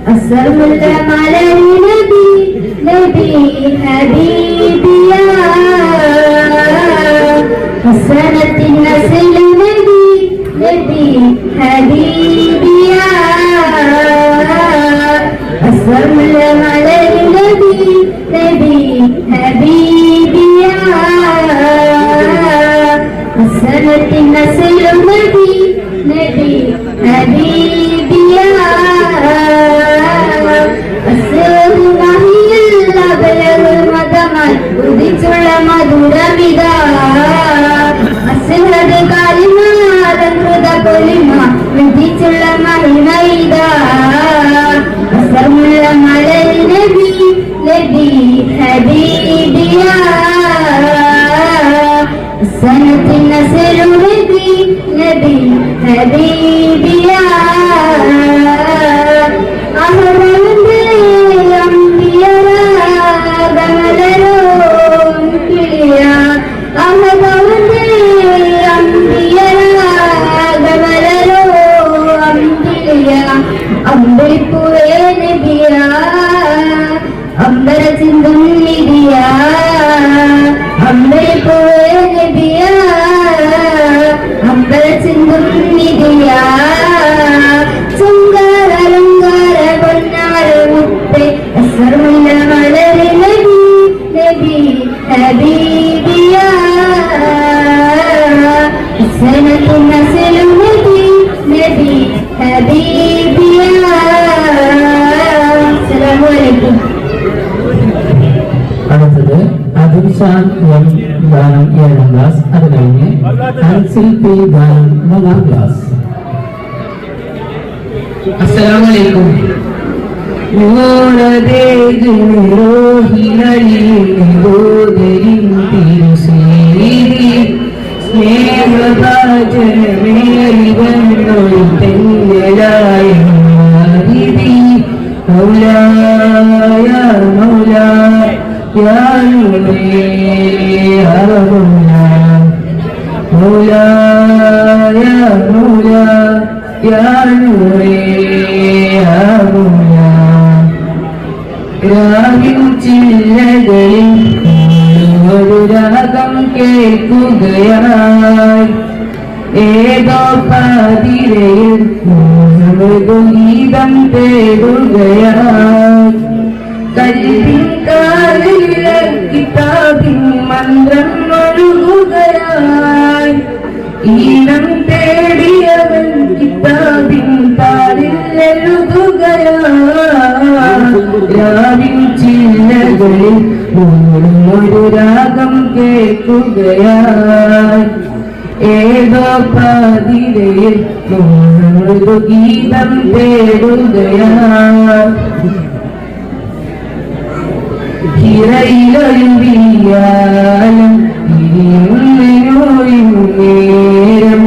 أسأل الله حبيبي يا سنة النسل نبي حبيبي يا അടുത്തത് അദിൽഷാൻ എം ഗാനം 7ാം ക്ലാസ്. അത് കഴിഞ്ഞ് അൻസിൽ പി ഗാനം 3ാം ക്ലാസ്. अस्सलाम वालेकुम। नूर दे रोहिणी गोदरिन तिरुसेरी स्नेह बाजन मेरी बन्नोई तेंगलाय मारिदी मौला या मौला या नूरे या मौला मौला या मौला या नूरे या मौला രാഗിൻ ചില്ലകളിൽ ഒരു രാഗം കേൾക്കുകയായി ഏതോ പാതിരയിൽ ഗീതം തേടുകയായി കൽവിൻ കാലിൽ കിതാബിൻ മന്ത്രം ഒഴുകുകയായി ഈണം തേടിയവൻ കിതാബിൻ താരിൽ രാവിൻ ചില്ലകളിൽ ഒരു രാഗം കേൾക്കുകയായി ഏതോ പാതിരയിൽ ഒരു ഗീതം തേടുകയായി ഹിറയിലൊരുവിയാലും നേരം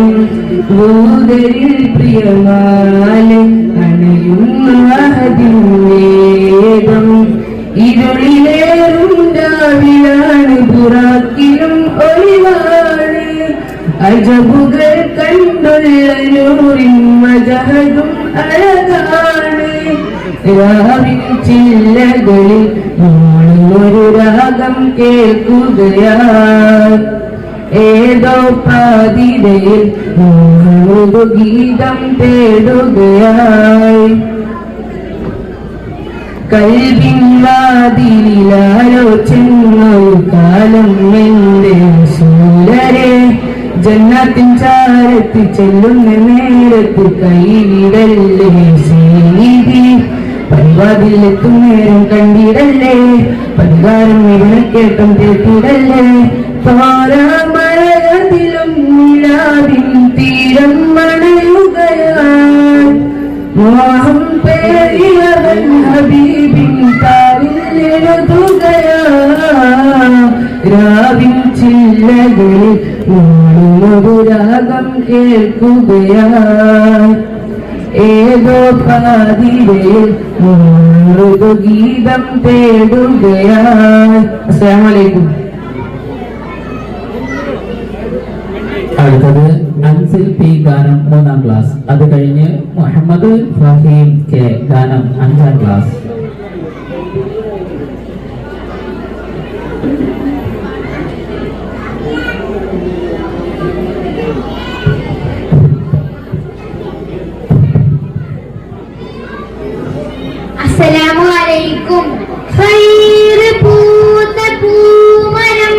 ഭൂതരിൽ പ്രിയമാലെ അണയുന്നേകം ഇരുളിലേറുണ്ടാവിലാണ് പുറാക്കിലും ഒളിവാണ് അജബുകൾ കണ്ടുള്ള നൂറിൻ മജഹദും അഴകാണ് രാവിൻ ചില്ലകളിൽ ഒരു രാഗം കേൾക്കുകയായി ഏതോ പാതിരയിൽ ഒരു ഗീതം തേടുകയായി കൽവിൻ വാതിലിലാലോചനൊരു കാലം എന്റെ സൂരരെ ജന്നത്തിൻ ചാരത്ത് ചെല്ലുന്ന നേരത്ത് കൈവിടല്ലേ സീതി പരിവാതിലെത്തും നേരം കണ്ടിടല്ലേ പരിഹാരം ഇവനെ കേട്ടം തേട്ടിടല്ലേ തോരാമഴയതിലും നിലാവിൻ തീരം മണയുകയായി മോഹം പേരിയവൻ ഹബീബിൻ താരിൽ എഴുതുകയായി രാവിൻ ചില്ലകളിൽ ഒരു രാഗം കേൾക്കുകയായി ഏതോ പാതിരയിൽ ഒരു ഗീതം തേടുകയായി. അസ്സലാമു അലൈക്കും. അടുത്തത് അൻസിൽ പി ഗാനം 3ാം ക്ലാസ്. അത് കഴിഞ്ഞ് മുഹമ്മദ് ഫഹീം കെ ഗാനം 5ാം ക്ലാസ്. അസ്സലാമു അലൈക്കും. ഖൈർ പൂത്ത പൂമരം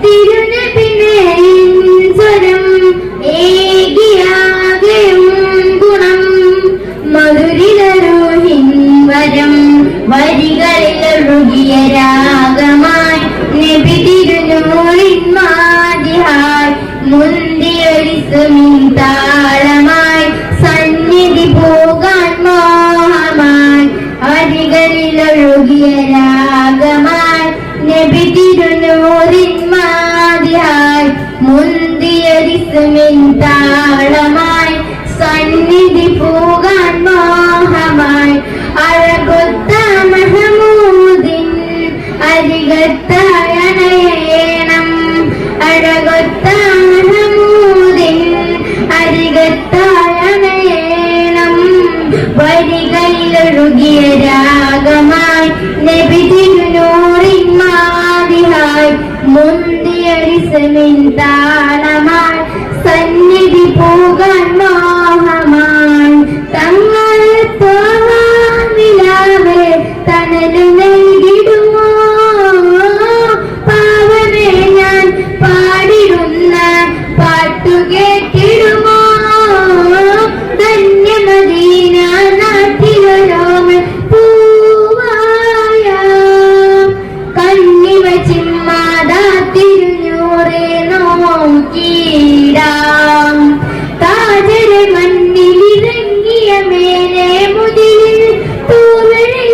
തിരുനബിനെ സ്വരം ഏകിയാകെയും ഗുണം മധുരിലരോഹിൻ അരികത്തായണയേണം അഴകൊത്താനമൂതിൻ അരികത്തായണയേണം വരികളിലൊഴുകിയ രാഗമായി നബി തിരുനൂറിൻ മാതിഹായി മുന്തിയരിസമിൻ താളമായി സന്നിധി പോകാൻ മോഹമായി തങ്ങൾ തോന്നിലാവേ തനലു നൽകിടുമോ പാവമേ ഞാൻ പാടിടുന്ന പാട്ടു കേട്ടിടുമോ ധന്യമദീന നാട്ടിലൊരോമൽ പൂവായ കണ്ണിവ ചിമ്മാതാ തിരുനൂറെ നോക്കിയിടാം താജര മണ്ണിലിറങ്ങിയ മേലെ മുതിരിൽ തൂവലിൽ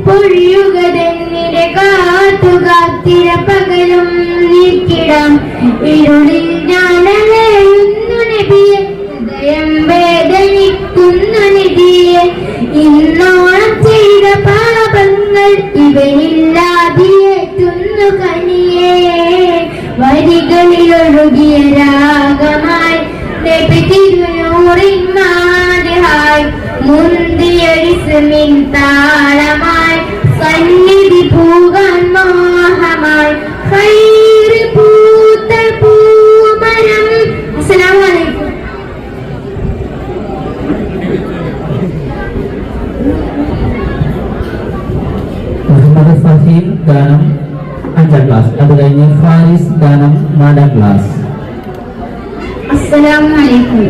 പൊഴിയുകതെന്നിടെ കാത്തുകാത്തിര പകലും നീക്കിടാം ഇരുളിൽ ഞാനലയുന്നു നബിയെ ഹൃദയം വേദനിക്കുന്നു നിധിയെ ഇന്നോളം ചെയ്ത പാപങ്ങൾ ഇവയില്ലാതിയേറ്റുന്നു കനിയേ വരികളിലൊഴുകിയ രാഗമായി നബി തിരുനൂറിൻ മാതിഹായി മുന്തിയരിസമിൻ താളമായി സന്നിധി പൂകാൻ മോഹമായി ഖൈറ് പൂത്ത പൂമരം. അസ്സലാമു അലൈക്കും. മുഹമ്മദ് ഫഹീം ഗാനം 5ാം ക്ലാസ്. അത് കഴിഞ്ഞ് ഫാരിസ് ഗാനം 4ാം ക്ലാസ്. അസ്സലാമു അലൈക്കും.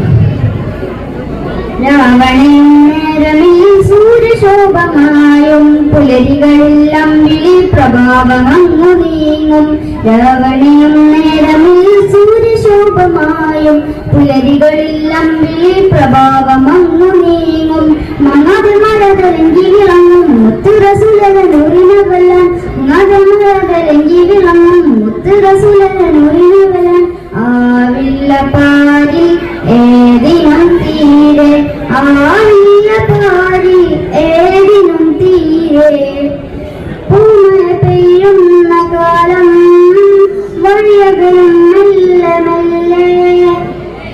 രാവണയും നേരമിൽ സൂര്യശോഭമായും പുലരികളിൽ അമ്പിളി പ്രഭാവമങ്ങു നീങ്ങും. രാവണയും നേരമിൽ സൂര്യശോഭമായും പുലരികളിൽ അമ്പിളി പ്രഭാവമങ്ങു നീങ്ങും. മങ്ങാതമഴതരങ്കി വിളങ്ങും മുത്തുറസുലനൂറിനവലാൻ മങ്ങാതമഴതരങ്കി വിളങ്ങും മുത്തുറസുലനൂറിനവലാൻ ആവില്ല പാരി ഏതിനും തീരെ ആവില്ല പാരി ഏതിനും തീരെ പൂമഴ പെയ്യുന്ന കാലം വഴിയകലും മെല്ലെ മെല്ലെ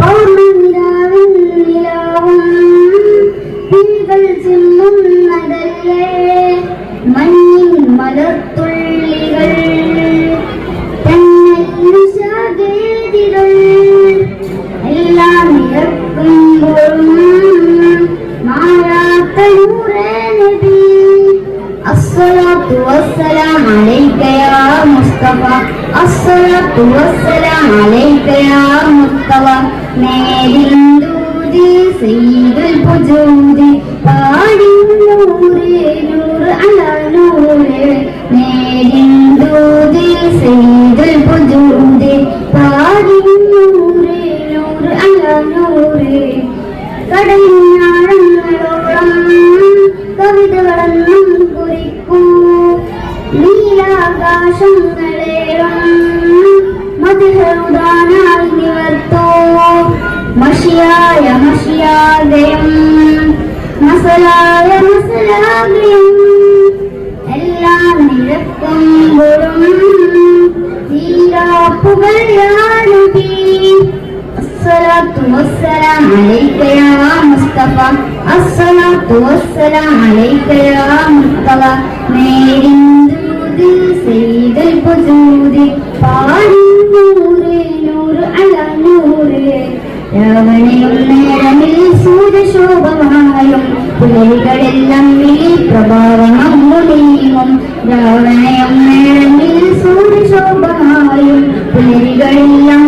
പൗർണമിരാവിൻ നിലാവും പിരികൾ ചിമ്മുന്നതല്ലേ മഞ്ഞിൻ മലർത്തുള്ളികൾ എല്ലാം നിരക്കുമ്പോഴും മാറാത്ത നൂറേ നബി. അസ്സലാത്തു വസ്സലാം അലൈക യാ മുസ്തഫ അസ്സലാത്തു വസ്സലാം അലൈക യാ മുസ്തഫ നേരിൻ ദൂതി സയ്യിദുൽ വജൂദി പാടി നൂറേ നൂർ അലാ നൂറേ നേരിൻ ദൂതി സയ്യിദുൽ വജൂദി പാടി നൂറേ നൂർ അലാ നൂറേ കടലിനാഴങ്ങളോളം കവിതകളെന്നും കുറിക്കൂ നീലാകാശങ്ങളേറും മധുഹരുദാനായി നിവർത്തോ മഷിയായ മഷിയാദയം മസലായ മസലാദയം എല്ലാം നിരക്കുമ്പോഴും തീരാപ്പുകൾ യാനബി. അസ്സലാത്തു വസ്സലാം അലൈക യാ മുസ്തഫ അസ്സലാത്തു വസ്സലാം അലൈക യാ മുസ്തഫ നേരിൻ ദൂതിൽ സയ്യിദുൽ വജൂദി പാടി നൂറേ നൂർ അലാ നൂറേ രാവണയും നേരമിൽ സൂര്യശോഭമായും പുലരികളെല്ലാം പ്രഭാവമങ്ങു നീങ്ങും. രാവണയും നേരമിൽ സൂര്യശോഭമായും പുലരികളെല്ലാം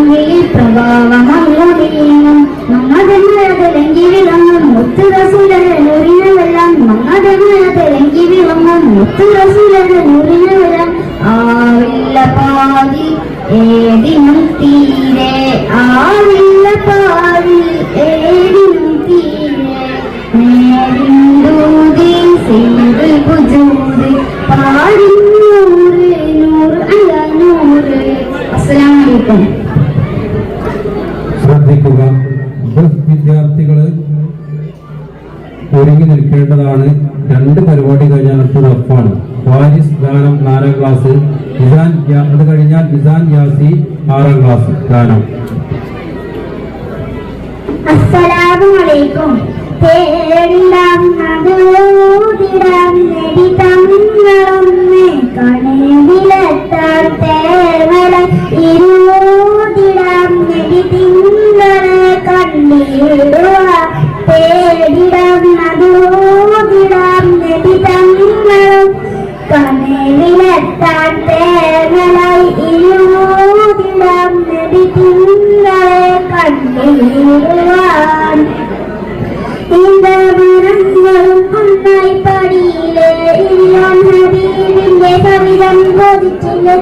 പ്രഭാവമങ്ങു നീങ്ങും. മങ്ങതലങ്കി വിളങ്ങും മുത്തുറസുലനൂറിനവെല്ലാം മങ്ങതലങ്കി വിളങ്ങും മുത്തുറസുലനൂറിനവെല്ലാം ആവില്ല പാതി ഏതിനും തീരെ ആവില്ല പാതി ഏതിനും തീരെ നേരിൻ ദൂതി സയ്യിദുൽ വജൂദി പാടി നൂറേ നൂർ അലാ നൂറേ. അസ്സലാമു അലൈക്കും. ശ്രദ്ധിക്കുക, വിദ്യാർത്ഥികള് ഒരുങ്ങി നിൽക്കേണ്ടതാണ്. 2 പരിപാടി കഴിഞ്ഞാൽ അടുത്ത റഫാണ്. ഫാരിസ് ഗാനം 4ാം ക്ലാസ്. അത് കഴിഞ്ഞാൽ ഇസാൻ യാസി 6ാം ക്ലാസ് ഗാനം. അസ്സലാമു അലൈക്കും. തേടിടാം നദൂതിടാം നെടി തങ്ങളൊന്ന് കണവിലെത്താൻ തേവല ഇരുതിടാം നെടി തിങ്കളെ കണ്ടിടുക. തേടിടാം നദൂതിടാം നെടി തങ്ങളും കണവിലെത്താൻ തേവല ഇരുതിടാം നെടി തിങ്കളെ കണ്ടിടുവാൻ. മരങ്ങളും ഒന്നായി പടിയിലെ ഇല്ലോൻ ഹബീബിന്റെ കവിതം ബോധിച്ചില്ലേ.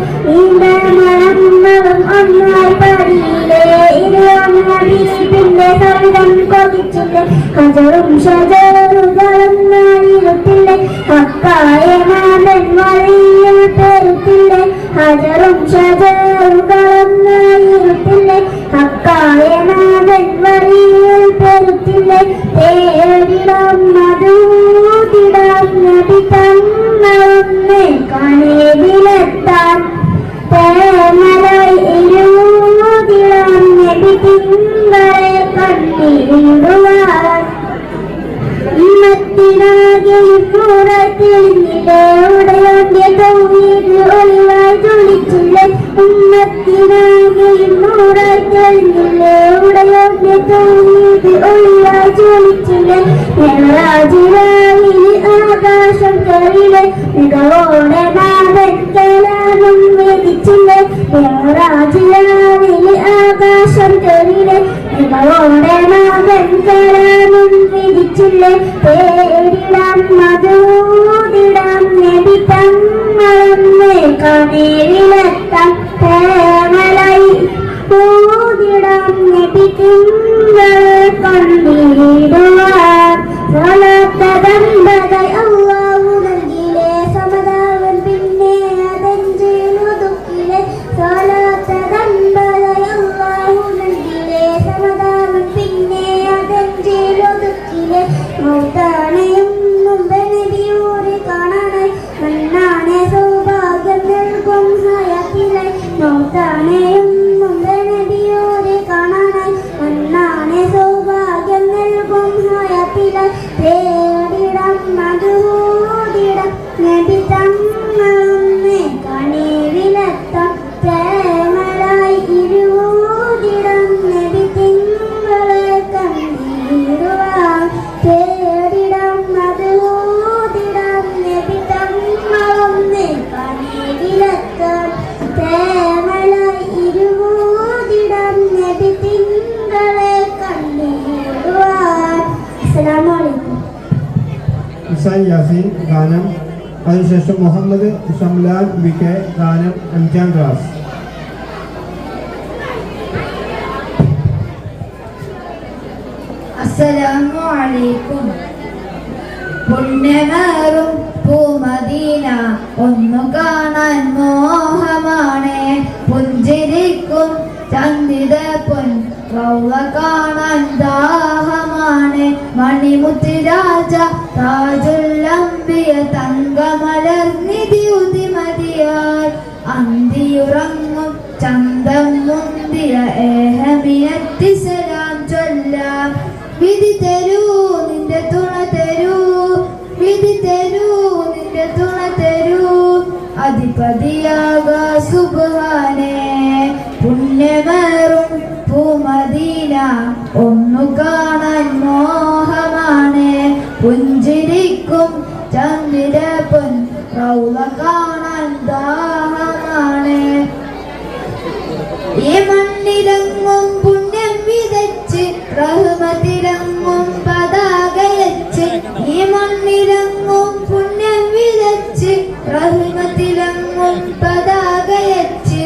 മരങ്ങളും ഒന്നായി പടിയിലെ ഇല്ലോൻ ഹബീബിന്റെ കവിതം ബോധിച്ചില്ലേ. ഹജറും ഷജറുകളും നാലിരുത്തില്ലേ. ഹക്കായ നാഥൻ വഴിയിൽ പെരുത്തില്ലേ. ഹജറും ഷജറുകളും നാലിരുത്തില്ലേ. ഹക്കായ നാഥൻ വഴിയിൽ പെരുത്തില്ലേ. തേടിടാം നദൂതിടാം നബി തങ്ങളൊന്ന് കണവിലെത്താൻ തേമലായി ഇരുതിടാം നബി തിങ്കളെ കണ്ടിടുവാൻ. ഉമ്മത്തിനാകെയും നൂറത്തിലില്ലേ. ഉടയോന്റെ തൗഹീദ് ഒളിവായി ജ്വലിച്ചില്ലേ. ഉമ്മത്തിനാകെയും നൂറത്തിലില്ലേ. ഉടയോന്റെ തൗഹീദ് ഒളിവായി ജ്വലിച്ചില്ലേ. മേറാജിലായി ആകാശം കയറിലെ മികവോടെ നാഥൻ കലാപം വേദിച്ചില്ലേ. മേറാജിലായി ആകാശം കയറിലെ മികവോടെ നാഥൻ കലാപം വേദിച്ചില്ലേ. തേടിടാം മധുതിടാം നബി തങ്ങളൊന്ന് കണവിലെത്താൻ തേമലായി ൂതിടാം നബി തിങ്കളെ കണ്ടിടുവാൻ. സ്വലാത്തതമ്പതായി അല്ലാഹു നൽകിയിലെ സമതാവൻ പിന്നെ അതെഞ്ചിലുതുക്കിലെ. സ്വലാത്തതമ്പതായി അല്ലാഹു നൽകിയിലെ സമതാവൻ പിന്നെ അതെഞ്ചിലുതുക്കിലെ. മൗത്താനെയും മുമ്പ് നബിയൂരെ കാണാനായി മണ്ണാനെ സൗഭാഗ്യം നൽകും ഹയാത്തിലെ. മൗത്താനെയും മുമ്പ് നബിയൂരെ കാണാനായി മണ്ണാനെ സൗഭാഗ്യം നൽകും ഹയാത്തിലെ. തേടിടാം മധുതിടാം നബി തങ്ങളൊന്ന് കണവിലെത്താൻ തേമലായി ഇരുതിടാം നബി തിങ്കളെ കണ്ടിടുവാൻ. തേടിടാം മധുതിടാം നബി തങ്ങളൊന്ന് കണവിലെത്താൻ തേമലായി ഇരുതിടാം നബി തിങ്കളെ കണ്ടിടുവാൻ. അസ്സലാമു അലൈക്കും. ഇസാൻ യാസീൻ ഗാനം. അതിനുശേഷം മുഹമ്മദ് ഷംലാൻ BK ഗാനം 5ാം ക്ലാസ്. അസ്സലാമു അലൈക്കും. പുണ്യമേറും പൂമദീന ഒന്നു കാണാൻ മോഹമാണ്. പുഞ്ചിരിക്കും ചന്ദിത പൊൻ റൗള കാണാൻ ദാഹമാണ്. മണിമുത്ത് രാജ താജുല്ലംബിയ തങ്കമലർനിധി ഉദിമതിയാൽ അന്തിയുറങ്ങും ചന്തം മുന്തിയ ഏഹമിയത്തി സലാം ചൊല്ലാം. വിധി തരൂ നിന്റെ തുണ തരൂ. വിധി തരൂ നിന്റെ തുണ തരൂ. അധിപതിയാകാ സുബ്ഹാനേ. പുണ്യമേറും പൂമദീന ഒന്നു കാണാൻ മോഹമാണ്. പുഞ്ചിരിക്കും ചന്ദ്ര പൊൻ റൗള കാണാൻ ദാഹമാണ്. ഈ മണ്ണിലങ്ങും പുണ്യം വിതച്ച് റഹ്മത്തിലങ്ങും പതാകയച്ച്. ഈ മണ്ണിലങ്ങും പുണ്യം വിതച്ച് റഹ്മത്തിലങ്ങും പതാകയച്ച്.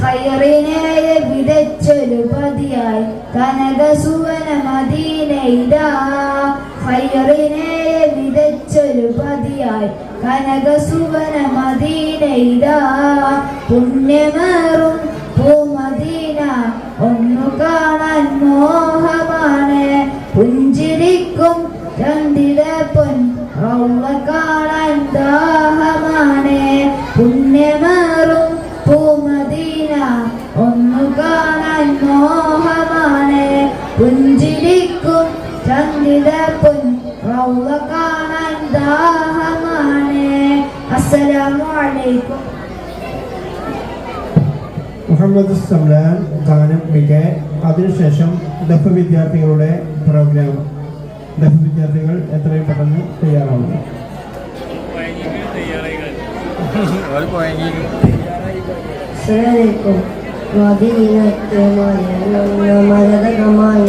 ഖൈറിനെ വിതച്ചൊരു പതിയായി കനക സുവന മദീനയിതാ. ഖൈറിനെ വിതച്ചൊരു പതിയായി കനക സുവന മദീനയിതാ. പുണ്യമേറും പൂമദീന ഒന്നു കാണാൻ മോഹമാണ്. പുഞ്ചിരിക്കും ചന്ദിര പൊൻ റൗള കാണാൻ ദാഹമാണ്. കാണാൻ ദാഹമാണ്. അസ്സലാമു അലൈക്കും. മുഹമ്മദ് ഷംലാൻ ഗാനം മികെ. അതിനുശേഷം ദഫ് വിദ്യാർത്ഥികളുടെ പ്രോഗ്രാം. ദഫ് വിദ്യാർത്ഥികൾ എത്രയും പെട്ടെന്ന് തയ്യാറാവുന്നു. അസ്സലാമു അലൈക്കും. മദീനത്തെ മരതകമായ